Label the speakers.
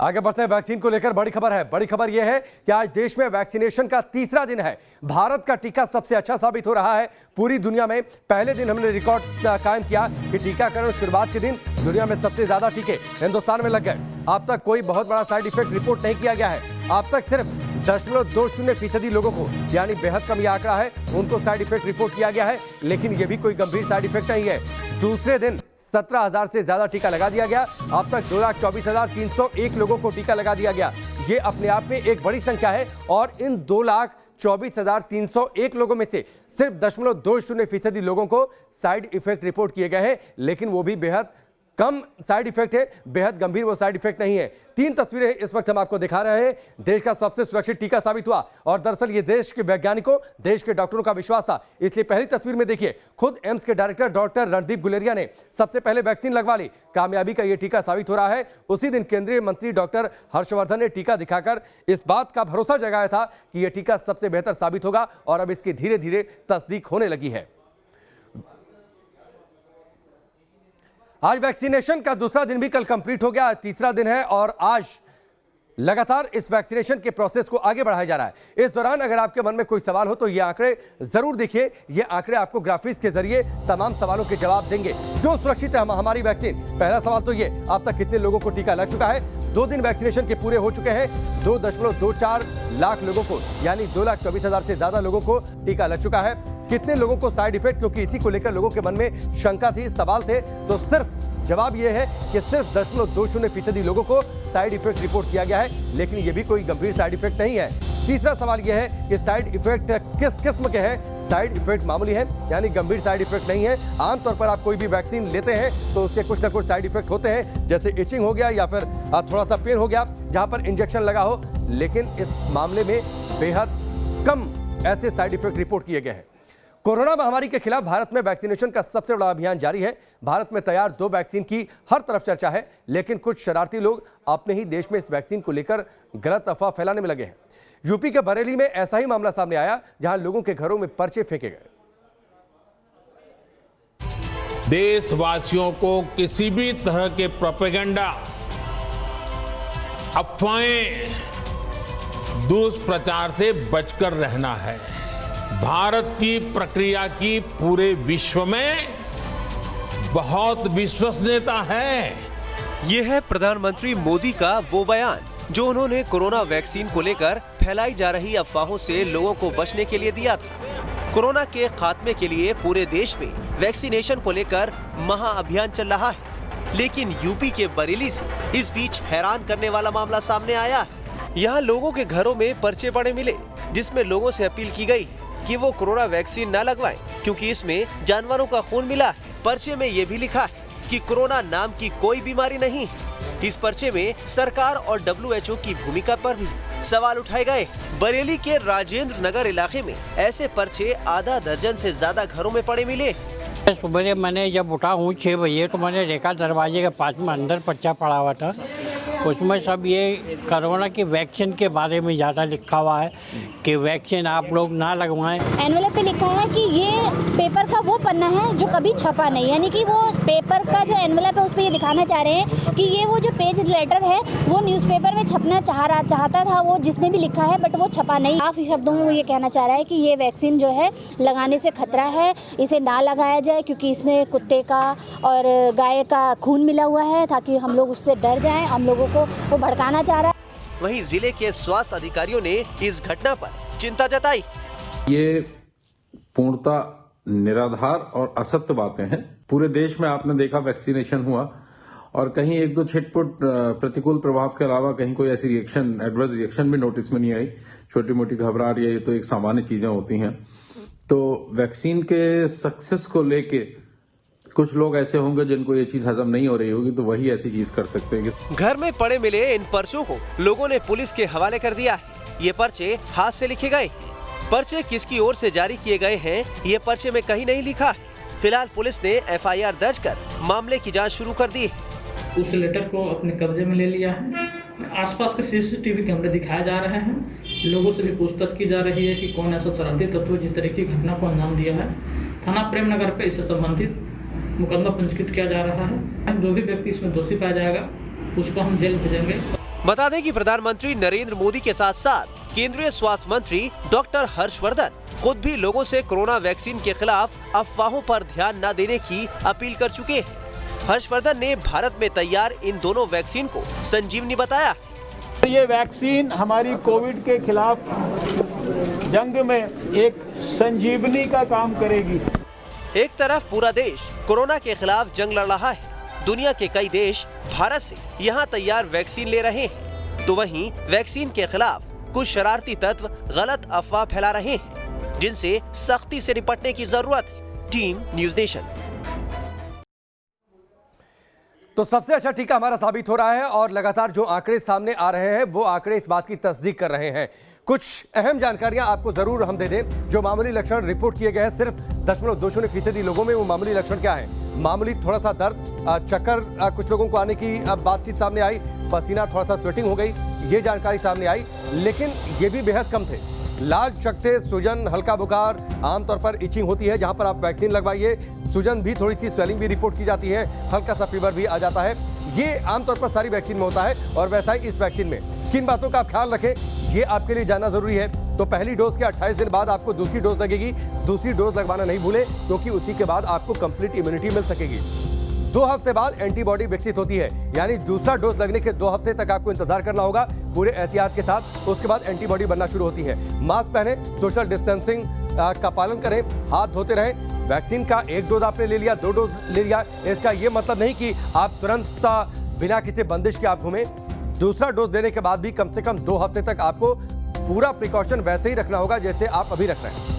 Speaker 1: आगे बढ़ते हैं। वैक्सीन को लेकर बड़ी खबर है। बड़ी खबर यह है कि आज देश में वैक्सीनेशन का तीसरा दिन है। भारत का टीका सबसे अच्छा साबित हो रहा है पूरी दुनिया में। पहले दिन हमने रिकॉर्ड कायम किया कि टीकाकरण शुरुआत के दिन दुनिया में सबसे ज्यादा टीके हिंदुस्तान में लग गए। अब तक कोई बहुत बड़ा साइड इफेक्ट रिपोर्ट नहीं किया गया है। अब तक सिर्फ 0.20% लोगों को, यानी बेहद कम यह आंकड़ा है, उनको साइड इफेक्ट रिपोर्ट किया गया है। लेकिन यह भी कोई गंभीर साइड इफेक्ट नहीं है। दूसरे दिन 17,000 से ज्यादा टीका लगा दिया गया। अब तक 2,24,301 लोगों को टीका लगा दिया गया। ये अपने आप में एक बड़ी संख्या है और इन 2,24,301 लोगों में से सिर्फ 0.20% लोगों को साइड इफेक्ट रिपोर्ट किए गए हैं। लेकिन वो भी बेहद कम साइड इफेक्ट है, बेहद गंभीर वो साइड इफेक्ट नहीं है। 3 तस्वीरें इस वक्त हम आपको दिखा रहे हैं। देश का सबसे सुरक्षित टीका साबित हुआ और दरअसल ये देश के वैज्ञानिकों, देश के डॉक्टरों का विश्वास था। इसलिए पहली तस्वीर में देखिए, खुद एम्स के डायरेक्टर डॉक्टर रणदीप गुलेरिया ने सबसे पहले वैक्सीन लगवा ली। कामयाबी का ये टीका साबित हो रहा है। उसी दिन केंद्रीय मंत्री डॉक्टर हर्षवर्धन ने टीका दिखाकर इस बात का भरोसा जगाया था कि यह टीका सबसे बेहतर साबित होगा और अब इसकी धीरे धीरे तस्दीक होने लगी है। आज वैक्सीनेशन का दूसरा दिन भी कल कंप्लीट हो गया। तीसरा दिन है और आज लगातार इस वैक्सीनेशन के प्रोसेस को आगे बढ़ाया जा रहा है। इस दौरान अगर आपके मन में कोई सवाल हो तो ये आंकड़े जरूर देखिए। ये आंकड़े आपको ग्राफिक्स के जरिए तमाम सवालों के जवाब देंगे। क्यों सुरक्षित है हमारी वैक्सीन? पहला सवाल तो ये, अब तक कितने लोगों को टीका लग चुका है? 2 दिन वैक्सीनेशन के पूरे हो चुके हैं। 2.24 लाख लोगों को, यानी 2,24,000 से ज्यादा लोगों को टीका लग चुका है। कितने लोगों को साइड इफेक्ट, क्योंकि इसी को लेकर लोगों के मन में शंका थी, सवाल थे, तो सिर्फ जवाब यह है कि सिर्फ 0.20% लोगों को साइड इफेक्ट रिपोर्ट किया गया है। लेकिन यह भी कोई गंभीर साइड इफेक्ट नहीं है। तीसरा सवाल यह है कि साइड इफेक्ट किस किस्म के हैं? साइड इफेक्ट मामूली है, यानी गंभीर साइड इफेक्ट नहीं है। आमतौर पर आप कोई भी वैक्सीन लेते हैं तो उसके कुछ ना कुछ साइड इफेक्ट होते हैं, जैसे इचिंग हो गया या फिर थोड़ा सा पेन हो गया जहां पर इंजेक्शन लगा हो। लेकिन इस मामले में बेहद कम ऐसे साइड इफेक्ट रिपोर्ट किए गए हैं। कोरोना महामारी के खिलाफ भारत में वैक्सीनेशन का सबसे बड़ा अभियान जारी है। भारत में तैयार 2 वैक्सीन की हर तरफ चर्चा है, लेकिन कुछ शरारती लोग अपने ही देश में इस वैक्सीन को लेकर गलत अफवाह फैलाने में लगे हैं। यूपी के बरेली में ऐसा ही मामला सामने आया, जहां लोगों के घरों में पर्चे फेंके गए।
Speaker 2: देशवासियों को किसी भी तरह के प्रोपेगेंडा, अफवाहें, दुष्प्रचार से बचकर रहना है। भारत की प्रक्रिया की पूरे विश्व में बहुत विश्वसनीयता है।
Speaker 3: यह है प्रधानमंत्री मोदी का वो बयान जो उन्होंने कोरोना वैक्सीन को लेकर फैलाई जा रही अफवाहों से लोगों को बचने के लिए दिया था। कोरोना के खात्मे के लिए पूरे देश में वैक्सीनेशन को लेकर महाअभियान चल रहा है। लेकिन यूपी के बरेली से इस बीच हैरान करने वाला मामला सामने आया है। यहाँ लोगों के घरों में पर्चे पड़े मिले, जिसमें लोगों से अपील की गई कि वो कोरोना वैक्सीन न लगवाएं, क्योंकि इसमें जानवरों का खून मिला है। पर्चे में ये भी लिखा है कि कोरोना नाम की कोई बीमारी नहीं। इस पर्चे में सरकार और WHO की भूमिका पर भी सवाल उठाए गए। बरेली के राजेंद्र नगर इलाके में ऐसे पर्चे आधा दर्जन से ज्यादा घरों में पड़े मिले।
Speaker 4: सुबह मैंने जब उठा हूँ 6 बजे तो मैंने देखा दरवाजे के पास में अंदर पर्चा पड़ा हुआ था। उसमें सब ये कोरोना की वैक्सीन के बारे में ज़्यादा लिखा हुआ है कि वैक्सीन आप लोग ना लगवाएं।
Speaker 5: एनवेलप पे लिखा है कि ये पेपर का वो पन्ना है जो कभी छपा नहीं, यानी कि वो पेपर का जो एनवेलप है उस पर ये दिखाना चाह रहे हैं कि ये वो जो पेज लेटर है वो न्यूज़पेपर में छपना चाहता था वो जिसने भी लिखा है, बट वो छपा नहीं। साफ शब्दों में वो ये कहना चाह रहा है कि ये वैक्सीन जो है लगाने से खतरा है, इसे ना लगाया जाए क्योंकि इसमें कुत्ते का और गाय का खून मिला हुआ है, ताकि हम लोग उससे डर जाएं। हम लोगों को वो भड़काना चाह रहा है।
Speaker 3: वहीं जिले के स्वास्थ्य अधिकारियों ने इस घटना पर चिंता जताई।
Speaker 6: ये पूर्णतः निराधार और असत्य बातें हैं। पूरे देश में आपने देखा वैक्सीनेशन हुआ और कहीं 1-2 छिटपुट प्रतिकूल प्रभाव के अलावा कहीं कोई ऐसी रिएक्शन, एडवर्स रिएक्शन भी नोटिस में नहीं आई। छोटी मोटी घबराहट, ये तो एक सामान्य चीजें होती हैं। तो वैक्सीन के सक्सेस को लेके कुछ लोग ऐसे होंगे जिनको ये चीज हजम नहीं हो रही होगी, तो वही ऐसी चीज कर सकते हैं।
Speaker 3: घर में पड़े मिले इन पर्चों को लोगों ने पुलिस के हवाले कर दिया है। ये पर्चे हाथ से लिखे गए। पर्चे किसकी ओर से जारी किए गए हैं, ये पर्चे में कहीं नहीं लिखा है। फिलहाल पुलिस ने FIR दर्ज कर मामले की जांच शुरू कर दी है।
Speaker 7: उस लेटर को अपने कब्जे में ले लिया है। आसपास के CCTV कैमरे दिखाए जा रहे हैं। लोगों से भी पूछताछ की जा रही है कि कौन ऐसा शरारती तत्व जिस तरह की घटना को अंजाम दिया है। थाना प्रेमनगर पे इससे संबंधित मुकदमा पंजीकृत किया जा रहा है। जो भी व्यक्ति इसमें दोषी पाया जाएगा उसको हम जेल भेजेंगे।
Speaker 3: बता दें कि प्रधानमंत्री नरेंद्र मोदी के साथ साथ केंद्रीय स्वास्थ्य मंत्री डॉक्टर हर्षवर्धन खुद भी लोगों से कोरोना वैक्सीन के खिलाफ अफवाहों पर ध्यान न देने की अपील कर चुके हैं। हर्षवर्धन ने भारत में तैयार इन दोनों वैक्सीन को संजीवनी बताया।
Speaker 8: ये वैक्सीन हमारी कोविड के खिलाफ जंग में एक संजीवनी का काम करेगी।
Speaker 3: एक तरफ पूरा देश कोरोना के खिलाफ जंग लड़ रहा है, दुनिया के कई देश भारत से यहाँ तैयार वैक्सीन ले रहे हैं, तो वहीं वैक्सीन के खिलाफ कुछ शरारती तत्व गलत अफवाह फैला रहे हैं, जिनसे सख्ती से निपटने की जरूरत है। Team news nation.
Speaker 1: तो सबसे अच्छा टीका हमारा साबित हो रहा है और लगातार जो आंकड़े सामने आ रहे हैं वो आंकड़े इस बात की तस्दीक कर रहे हैं। कुछ अहम जानकारियां आपको जरूर हम दे दें। जो मामूली लक्षण रिपोर्ट किए गए हैं सिर्फ 0.20% लोगों में, वो मामूली लक्षण क्या है? मामूली थोड़ा सा दर्द, चक्कर कुछ लोगों को आने की बातचीत सामने आई, पसीना, थोड़ा सा स्वेटिंग हो गई, ये जानकारी सामने आई, लेकिन ये भी बेहद कम थे। लाल चकत्ते, सूजन, हल्का बुखार, आमतौर पर इचिंग होती है जहां पर आप वैक्सीन लगवाइए, सूजन भी, थोड़ी सी स्वेलिंग भी रिपोर्ट की जाती है, हल्का सा फीवर भी आ जाता है। ये आमतौर पर सारी वैक्सीन में होता है और वैसा ही इस वैक्सीन में। किन बातों का आप ख्याल रखें ये आपके लिए जानना जरूरी है। तो पहली डोज के 28 दिन बाद आपको दूसरी डोज लगेगी। दूसरी डोज लगवाना नहीं भूलें क्योंकि उसी के बाद आपको कंप्लीट इम्यूनिटी मिल सकेगी। 2 हफ्ते बाद एंटीबॉडी विकसित होती है, यानी दूसरा डोज लगने के 2 हफ्ते तक आपको इंतजार करना होगा पूरे एहतियात के साथ। उसके बाद एंटीबॉडी बनना शुरू होती है। मास्क पहने, सोशल डिस्टेंसिंग का पालन करें, हाथ धोते रहें। वैक्सीन का 1 डोज आपने ले लिया, 2 डोज ले लिया, इसका यह मतलब नहीं कि आप तुरंत बिना किसी बंदिश के आप घूमें। दूसरा डोज लेने के बाद भी कम से कम 2 हफ्ते तक आपको पूरा प्रिकॉशन वैसे ही रखना होगा जैसे आप अभी रख रहे हैं।